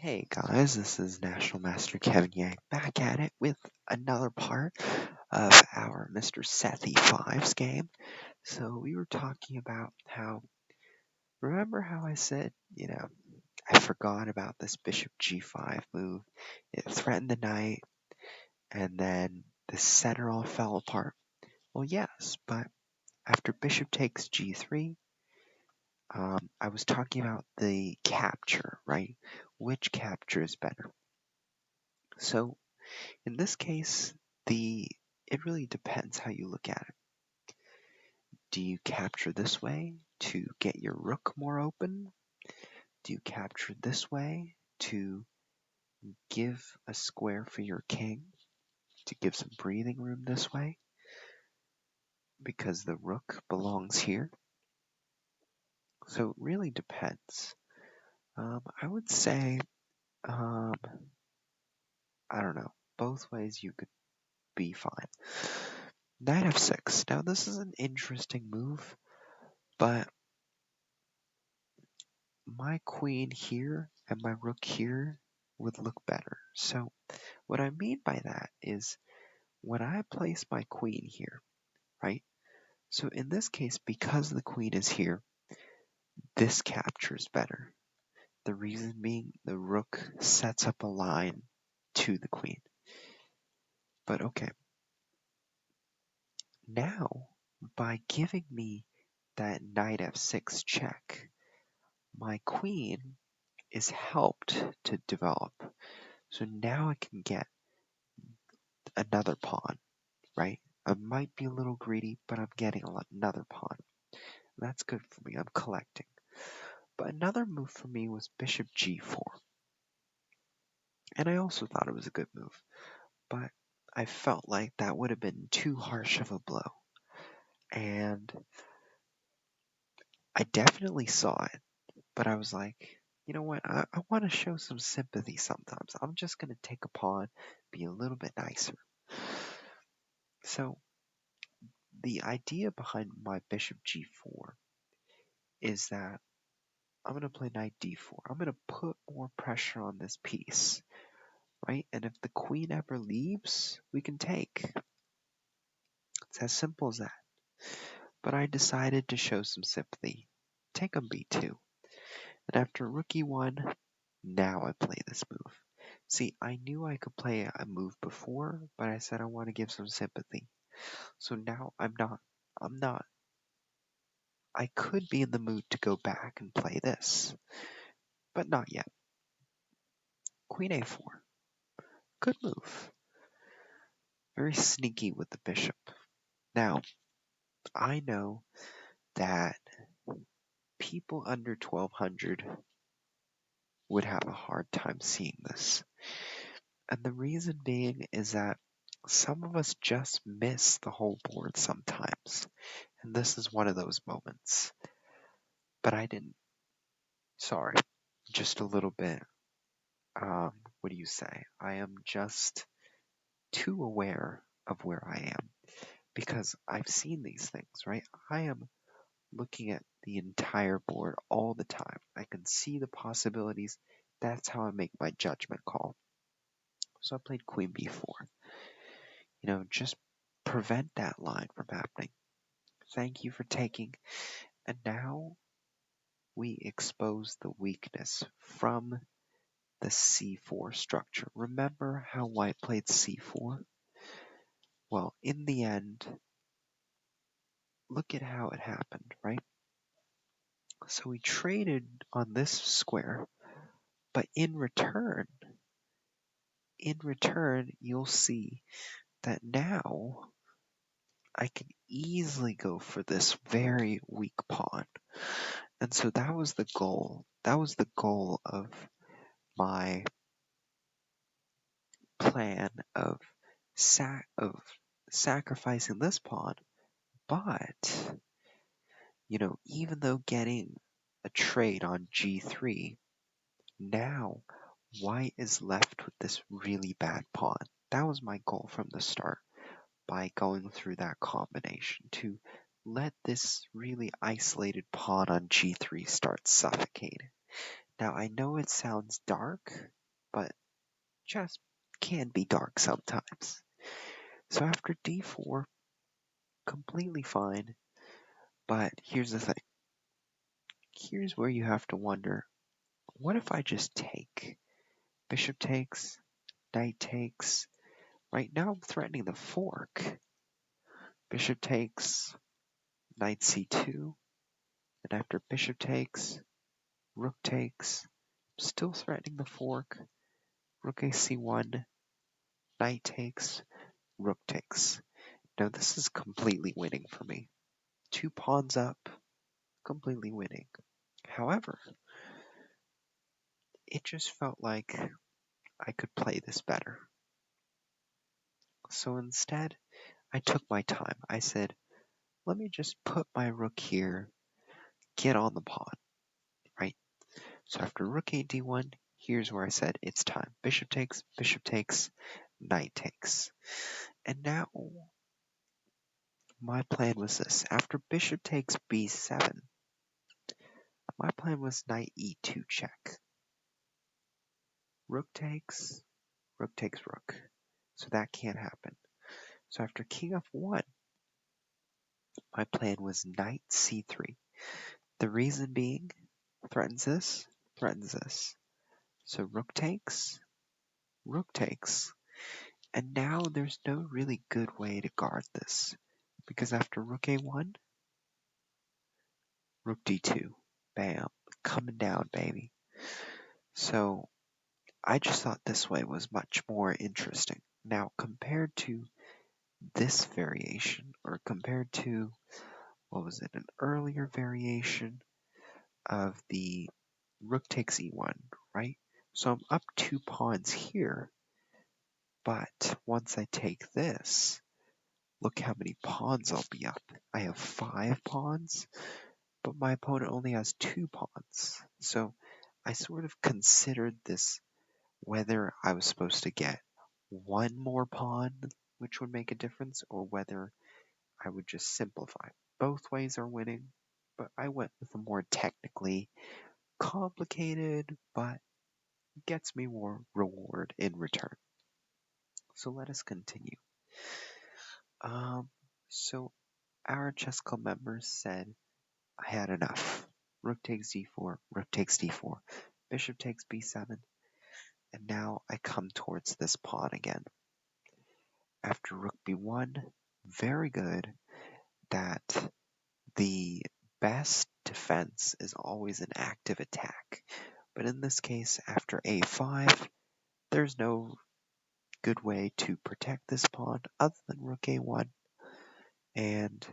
Hey guys, this is National Master Kevin Yang back at it with another part of our Mr. Sethey5's game. So we were talking about remember how I said, I forgot about this bishop g5 move. It threatened the knight, and then the center all fell apart. Well, yes, but after bishop takes g3, I was talking about the capture, right? Which capture is better? So in this case, it really depends how you look at it. Do you capture this way to get your rook more open? Do you capture this way to give a square for your king, to give some breathing room this way? Because the rook belongs here. So it really depends. I would say, I don't know, both ways you could be fine. Knight f6. Now this is an interesting move, but my queen here and my rook here would look better. So what I mean by that is when I place my queen here, right? So in this case, because the queen is here, this captures better. The reason being the rook sets up a line to the queen. But okay, now by giving me that knight f6 check, my queen is helped to develop. So now I can get another pawn, right? I might be a little greedy, but I'm getting another pawn. That's good for me. I'm collecting. But another move for me was bishop g4. And I also thought it was a good move, but I felt like that would have been too harsh of a blow. And I definitely saw it, but I was like, you know what? I want to show some sympathy sometimes. I'm just going to take a pawn, be a little bit nicer. So the idea behind my bishop g4 is that I'm going to play knight d4. I'm going to put more pressure on this piece, right? And if the queen ever leaves, we can take. It's as simple as that. But I decided to show some sympathy. Take on b2. And after rook e1, now I play this move. See, I knew I could play a move before, but I said I want to give some sympathy. So now I'm not. I could be in the mood to go back and play this, but not yet. Queen a4. Good move. Very sneaky with the bishop. Now, I know that people under 1200 would have a hard time seeing this. And the reason being is that some of us just miss the whole board sometimes. And this is one of those moments. But I didn't. Sorry. Just a little bit. What do you say? I am just too aware of where I am. Because I've seen these things, right? I am looking at the entire board all the time. I can see the possibilities. That's how I make my judgment call. So I played queen b4. Just prevent that line from happening. Thank you for taking. And now we expose the weakness from the c4 structure. Remember how white played c4? Well, in the end, look at how it happened, right? So we traded on this square, but in return, you'll see that now I can easily go for this very weak pawn. And so that was the goal. That was the goal of my plan of sacrificing this pawn. But, even though getting a trade on g3, now white is left with this really bad pawn. That was my goal from the start by going through that combination, to let this really isolated pawn on g3 start suffocating. Now I know it sounds dark, but chess can be dark sometimes. So after d4, completely fine, but here's the thing. Here's where you have to wonder, what if I just take? Bishop takes, knight takes. Right now I'm threatening the fork. Bishop takes, knight c2, and after bishop takes, rook takes, still threatening the fork. Rook a c1, knight takes, rook takes. Now this is completely winning for me. 2 pawns up, completely winning. However, it just felt like I could play this better. So instead, I took my time. I said, let me just put my rook here, get on the pawn, right? So after rook a d1, here's where I said it's time. Bishop takes, knight takes. And now my plan was this. After bishop takes b7, my plan was knight e2 check. Rook takes rook. So that can't happen. So after king f1, my plan was knight c3. The reason being, threatens this. So rook takes, and now there's no really good way to guard this, because after rook a1, rook d2, bam, coming down, baby. So I just thought this way was much more interesting. Now, compared to this variation, or compared to, what was it, an earlier variation of the rook takes e1, right? So I'm up 2 pawns here, but once I take this, look how many pawns I'll be up. I have 5 pawns, but my opponent only has 2 pawns. So I sort of considered this, whether I was supposed to get 1 more pawn, which would make a difference, or whether I would just simplify. Both ways are winning, but I went with a more technically complicated, but gets me more reward in return. So let us continue. So our chess club members said I had enough. Rook takes d4, bishop takes b7, and now I come towards this pawn again. After rook b1, very good that the best defense is always an active attack. But in this case, after a5, there's no good way to protect this pawn other than rook a1, and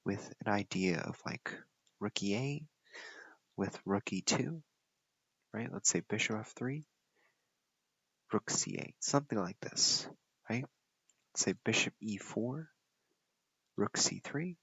with an idea of like rook e8 with rook e2, right? Let's say bishop f3, rook c8, something like this, right? Let's say bishop e4, rook c3,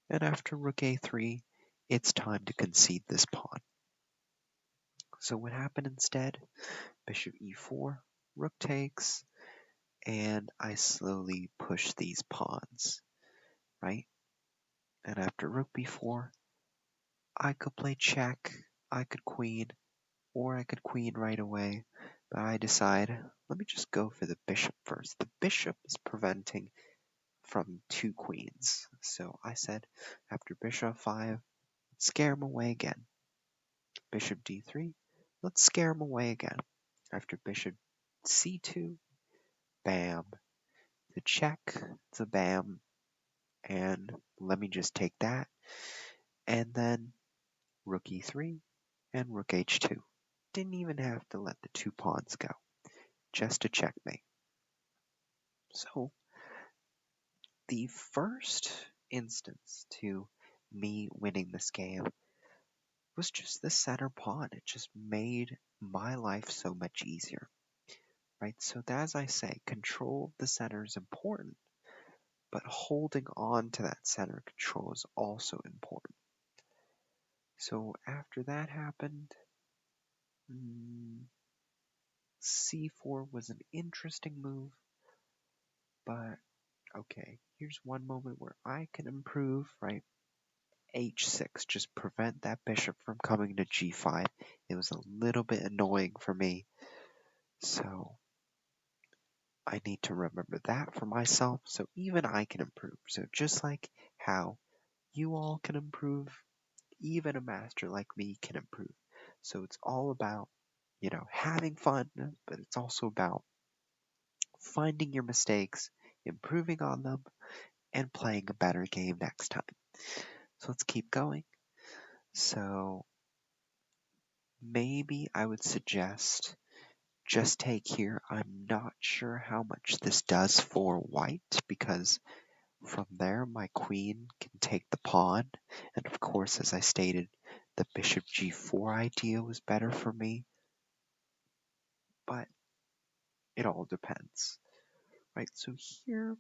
and after rook a3, it's time to concede this pawn. So what happened instead? Bishop e4, rook takes, and I slowly push these pawns, right? And after rook b4, I could play check, I could queen, or I could queen right away, but I decide, let me just go for the bishop first. The bishop is preventing from 2 queens, so I said, after bishop 5, scare him away again. Bishop d3, let's scare him away again. After bishop c2, bam, the check, it's a bam, and let me just take that, and then rook e3 and rook h2. Didn't even have to let the 2 pawns go, just a checkmate. So the first instance to me winning this game was just the center pawn. It just made my life so much easier, right? So as I say, control of the center is important, but holding on to that center control is also important. So after that happened, c4 was an interesting move, but okay, here's one moment where I can improve, right? h6, just prevent that bishop from coming to g5. It was a little bit annoying for me, so I need to remember that for myself so even I can improve. So just like how you all can improve, even a master like me can improve. So it's all about, having fun, but it's also about finding your mistakes, improving on them, and playing a better game next time. So let's keep going. So maybe I would suggest just take here. I'm not sure how much this does for white because from there my queen can take the pawn. And of course, as I stated, the bishop g4 idea was better for me. But it all depends, right? So here,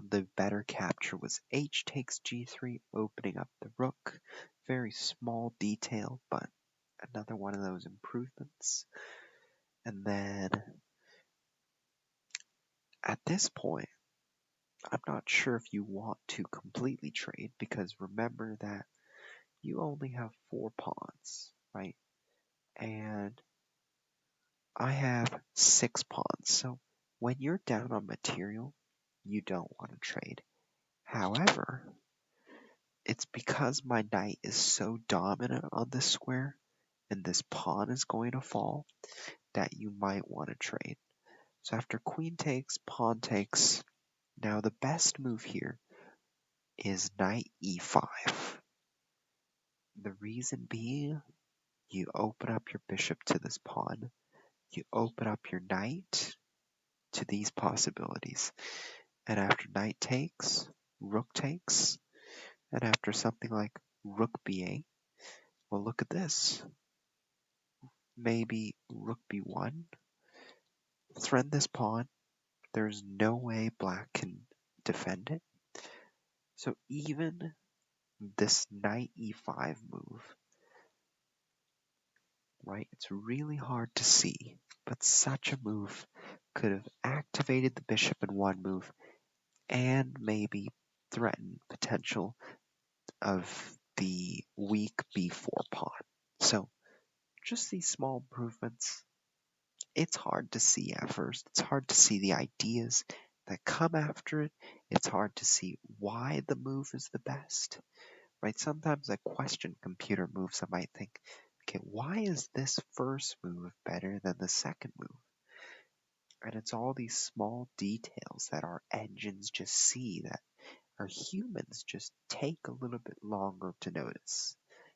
the better capture was h takes g3, opening up the rook. Very small detail, but another one of those improvements. And then at this point, I'm not sure if you want to completely trade because remember that you only have 4 pawns, right? And I have 6 pawns. So when you're down on material, you don't want to trade. However, it's because my knight is so dominant on this square and this pawn is going to fall that you might want to trade. So after queen takes, pawn takes, now the best move here is knight e5. The reason being, you open up your bishop to this pawn, you open up your knight to these possibilities. And after knight takes, rook takes, and after something like rook b8, well, look at this. Maybe rook b1, threaten this pawn. There's no way black can defend it. So even this knight e5 move, right? It's really hard to see, but such a move could have activated the bishop in one move and maybe threatened potential of the weak b4 pawn. So just these small improvements, it's hard to see at first. It's hard to see the ideas that come after it. It's hard to see why the move is the best, right? Sometimes I question computer moves. I might think, okay, why is this first move better than the second move? And it's all these small details that our engines just see that our humans just take a little bit longer to notice.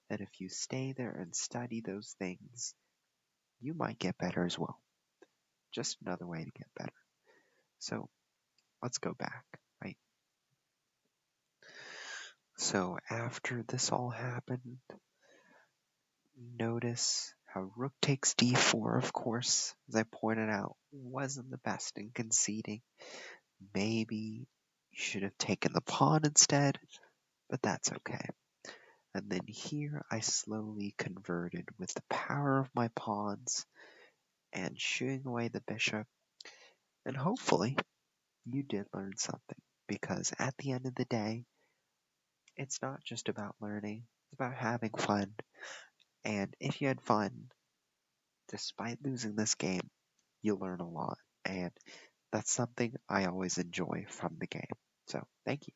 And if you stay there and study those things, you might get better as well. Just another way to get better. So let's go back, right? So after this all happened, notice how rook takes d4, of course, as I pointed out, wasn't the best in conceding. Maybe you should have taken the pawn instead, but that's okay. And then here I slowly converted with the power of my pawns and shooing away the bishop. And hopefully you did learn something because at the end of the day, it's not just about learning, it's about having fun. And if you had fun, despite losing this game, you learn a lot. And that's something I always enjoy from the game. So thank you.